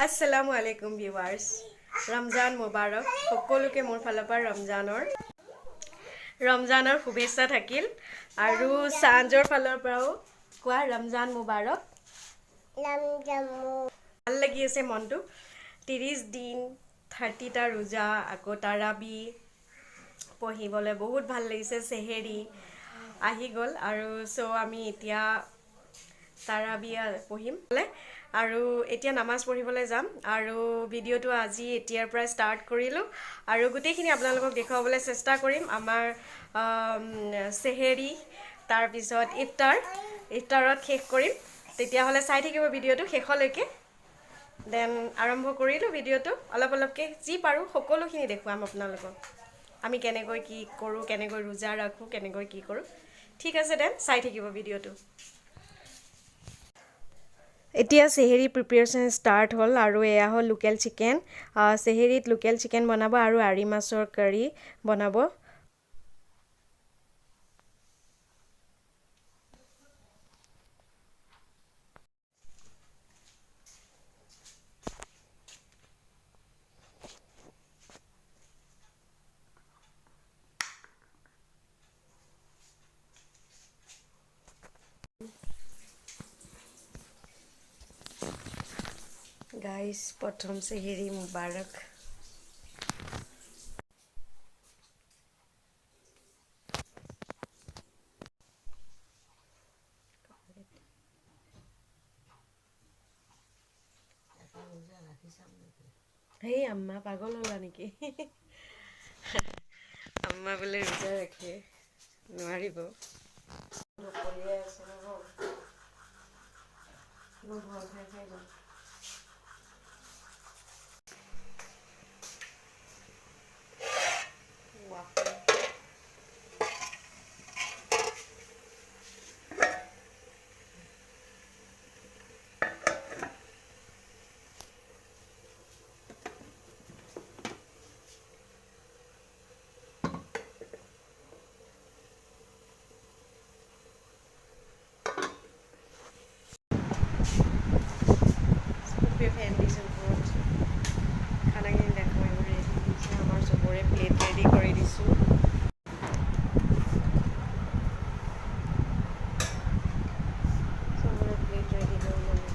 আসসালামু আলাইকুম ভিউৱাৰ্ছ ৰমজান মুবাৰক সকলোকে মোৰ ফালৰ পৰা ৰমজানৰ শুভেচ্ছা থাকিল আৰু সাঞ্জৰ ফালৰ পৰাও কোৱা ৰমজান মুবাৰক ভাল লাগি আছে মনটো 30 দিন 30টা ৰোজা আকৌ তাৰাবি পঢ়িবলৈ বহুত ভাল লাগিছে সেহেৰি আহি গ'ল আৰু সো আমি এতিয়া তাৰাবিয়া পঢ়িম আৰু এতিয়া নামাজ পঢ়িবলৈ যাম আৰু ভিডিঅ'টো আজি এতিয়াৰ পৰা ষ্টাৰ্ট কৰিলোঁ আৰু গোটেইখিনি আপোনালোকক দেখুৱাবলৈ চেষ্টা কৰিম আমাৰ সেহেৰি তাৰপিছত ইফতাৰত শেষ কৰিম তেতিয়াহ'লে চাই থাকিব ভিডিঅ'টো শেষলৈকে দেন আৰম্ভ কৰিলোঁ ভিডিঅ'টো অলপকৈ যি পাৰোঁ সকলোখিনি দেখুৱাম আপোনালোকক আমি কেনেকৈ কি কৰোঁ কেনেকৈ ৰোজা ৰাখোঁ কেনেকৈ কি কৰোঁ ঠিক আছে দেন চাই থাকিব ভিডিঅ'টো এতিয়া সেহেৰি প্ৰিপাৰেশ্যন ষ্টাৰ্ট হ'ল আৰু এয়া হ'ল লোকেল চিকেন সেহেৰিত লোকেল চিকেন বনাব আৰু আৰি মাছৰ কাৰী বনাব গাইজ প্ৰথম সেহেৰি মুবাৰক এই আম্মা পাগল হ'লা নেকি আম্মা বোলে ৰোজা ৰাখে নোৱাৰিব দুপৰীয়াই আছে নহয় মই ভয় খাই যাম ফেন দিছোঁ ওপৰত খানাখিনি দেখুৱাই ৰেডি দিছে আমাৰ চবৰে প্লেট ৰেডি কৰি দিছোঁ চবৰে প্লেট ৰেডি কৰি ল'লোঁ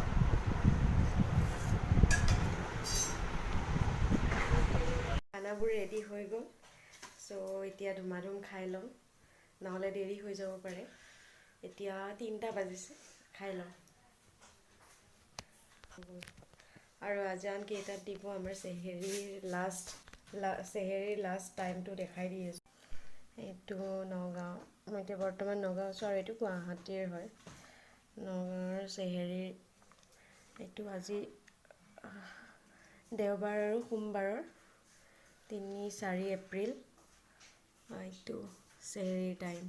খানাবোৰ ৰেডি হৈ গ'ল চ' এতিয়া ধুমাধুম খাই ল'ম নহ'লে দেৰি হৈ যাব পাৰে এতিয়া 3টা বাজিছে খাই ল'ম আৰু আজান কেইটাত দিব আমাৰ সেহেৰিৰ লাষ্ট টাইমটো দেখাই দি আছোঁ এইটো নগাঁও মই এতিয়া বৰ্তমান নগাঁও আছোঁ আৰু এইটো গুৱাহাটীৰ হয় নগাঁৱৰ সেহেৰিৰ এইটো আজি দেওবাৰ আৰু সোমবাৰৰ 3-4 এপ্ৰিল এইটো সেহেৰিৰ টাইম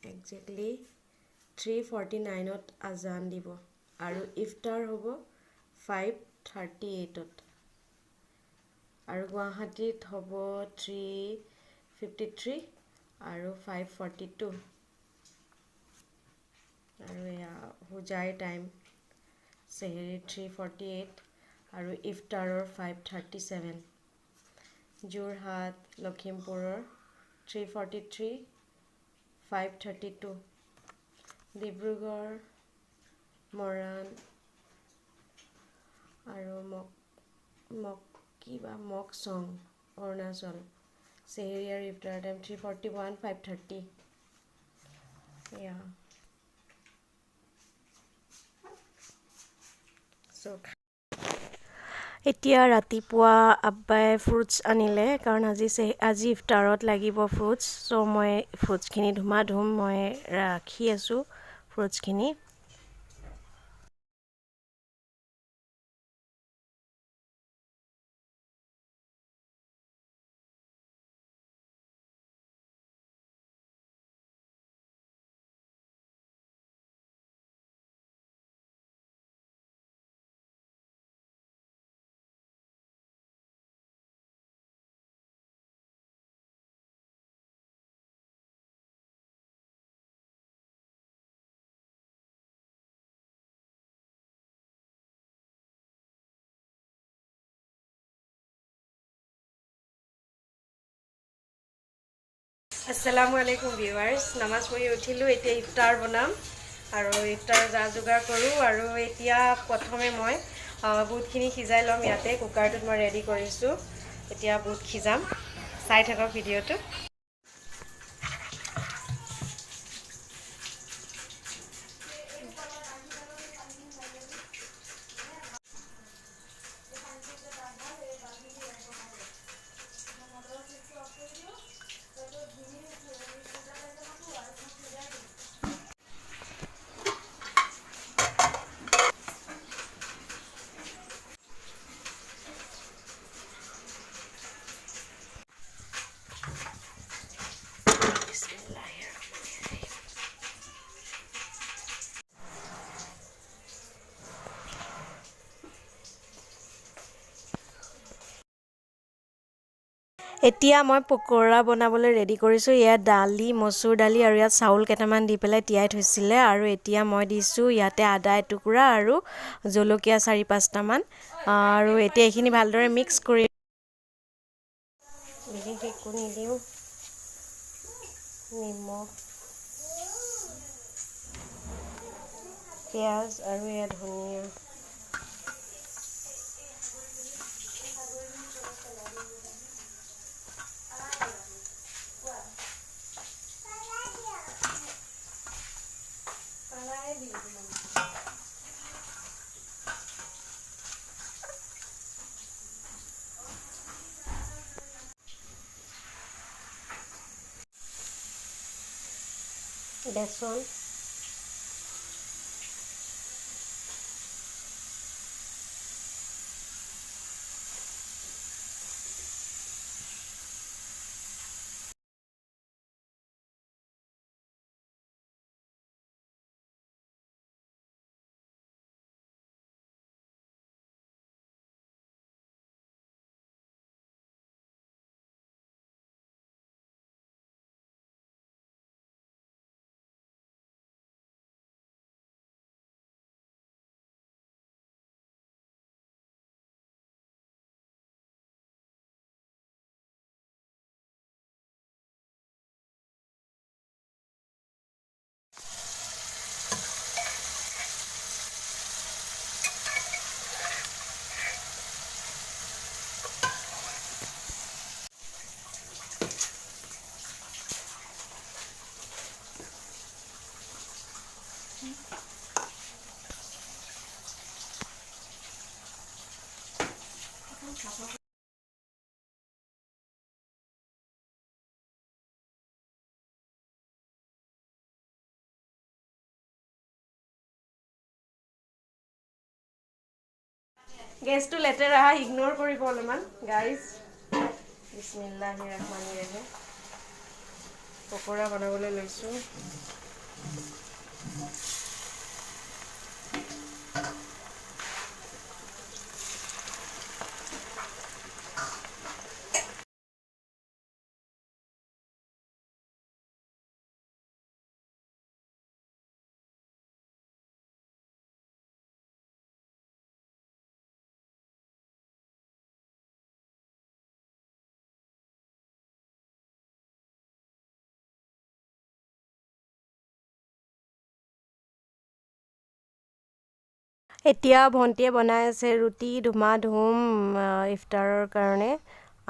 একজেক্টলি 3:49ত আজান দিব আৰু ইফতাৰ হ'ব 5:38ত আৰু গুৱাহাটীত হ'ব 3:53 আৰু 5:42 আৰু এয়া হোজাইৰ টাইম সেহেৰিৰ 3:48 আৰু ইফতাৰৰ 5:37 যোৰহাট লখিমপুৰৰ 3:43 5:32 ডিব্ৰুগড় মৰাণ আৰু মকচং অৰুণাচল সেহেৰি আৰু ইফতাৰ টাইম 3:41 5:30 এয়া এতিয়া ৰাতিপুৱা আব্বাই ফ্ৰুটছ আনিলে কাৰণ আজি ইফতাৰত লাগিব ফ্ৰুটছ চ' মই ফ্ৰুটছখিনি ধুমাধুম মই ৰাখি আছোঁ ফ্ৰুটছখিনি আসসালামু আলাইকুম ভিউৱাৰ্ছ, নামাজ পঢ়ি উঠিলোঁ। এতিয়া ইফতাৰ বনাম আৰু ইফতাৰ যা যোগাৰ কৰোঁ। আৰু এতিয়া প্ৰথমে মই বুটখিনি সিজাই ল'ম। ইয়াতে কুকাৰটোত মই ৰেডি কৰিছোঁ। এতিয়া বুট সিজাম, চাই থাকক ভিডিঅ'টো। এতিয়া মই পকৰা বনাবলৈ ৰেডি কৰিছোঁ। ইয়াত দালি, মচুৰ দালি আৰু ইয়াত চাউল কেইটামান দি পেলাই তিয়াই থৈছিলে। আৰু এতিয়া মই দিছোঁ ইয়াতে আদা এটুকুৰা আৰু জলকীয়া 4-5টামান। আৰু এতিয়া এইখিনি ভালদৰে মিক্স কৰি বিশেষ একো নিদিওঁ, নিমখ, পিঁয়াজ আৰু ইয়াত ধনিয়া। বেচন, গেছটো লেতেৰা, ইগন'ৰ কৰিব অলপমান গাইজ। বিসমিল্লাহিৰ ৰহমানিৰ ৰহিম। পকৰা বনাবলৈ লৈছোঁ। এতিয়া ভণ্টিয়ে বনাই আছে ৰুটি ধুমা ধুম ইফতাৰৰ কাৰণে।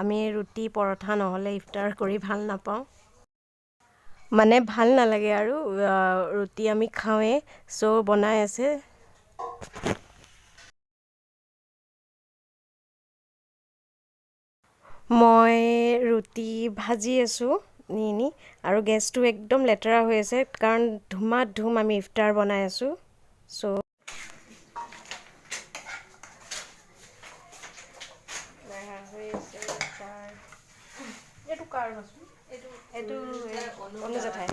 আমি ৰুটি পৰঠা নহ'লে ইফতাৰ কৰি ভাল নাপাওঁ, মানে ভাল নালাগে আৰু ৰুটি আমি খাওঁৱেই। চ' বনাই আছে। মই ৰুটি ভাজি আছোঁ নি আৰু গেছটো একদম লেতেৰা হৈ আছে কাৰণ ধুমা ধুম আমি ইফতাৰ বনাই আছোঁ। চ' এইটো কাৰ এইটো অনুজেঠাই।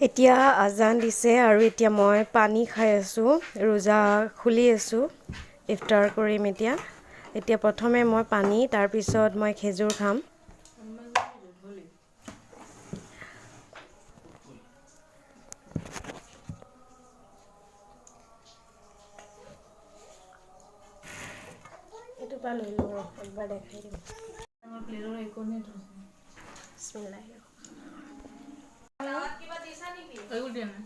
এতিয়া আজান দিছে আৰু এতিয়া মই পানী খাই আছোঁ ৰোজা খুলি আছোঁ ইফতাৰ কৰিম এতিয়া প্ৰথমে মই পানী তাৰপিছত মই খেজুৰ খাম এইটো পা লৈ লওঁ একবাৰ দেখাই দিম আমাৰ প্লেটৰ একনে বিসমিল্লাহ কিবা দিছা নেকি একো দিয়া নাই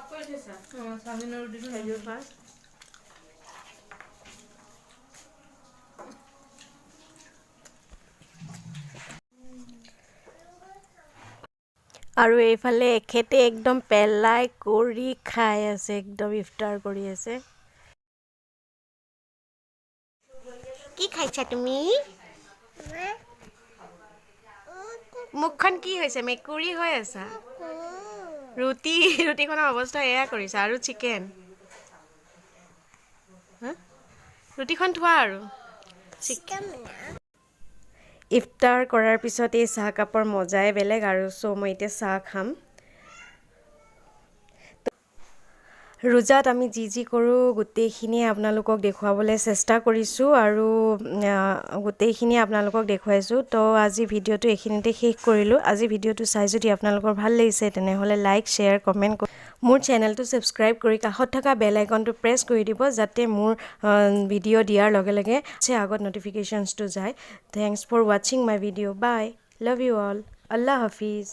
কৈ দিছা সামিনৰ দিছো খেজুৰ ফাৰ্ষ্ট আৰু এইফালে এখেতে একদম পেলাই কৰি খাই আছে একদম ইফতাৰ কৰি আছে কি খাইছা তুমি মুখখন কি হৈছে মেকুৰী হৈ আছা ৰুটিখনৰ অৱস্থা এয়া কৰিছা আৰু চিকেন ৰুটিখন থোৱা আৰু চিকেন ইফতাৰ কৰাৰ পিছত এই চাহ কাপৰ মজাই বেলেগ আৰু মই এতিয়া চাহ খাম ৰোজাত আমি যি কৰোঁ গোটেইখিনিয়ে আপোনালোকক দেখুৱাবলৈ চেষ্টা কৰিছোঁ আৰু গোটেইখিনি আপোনালোকক দেখুৱাইছোঁ তো আজি ভিডিঅ'টো এইখিনিতে শেষ কৰিলোঁ আজি ভিডিঅ'টো চাই যদি আপোনালোকৰ ভাল লাগিছে তেনেহ'লে লাইক শ্বেয়াৰ কমেণ্ট মোৰ চেনেলটো ছাবস্ক্ৰাইব কৰি কাষত থকা বেল আইকনটো প্ৰেছ কৰি দিব যাতে মোৰ ভিডিঅ' দিয়াৰ লগে লগে আগত ন'টিফিকেশ্যনছটো যায় থেংকছ ফৰ ৱাচিং my video' bye love you all আল্লাহ হাফিজ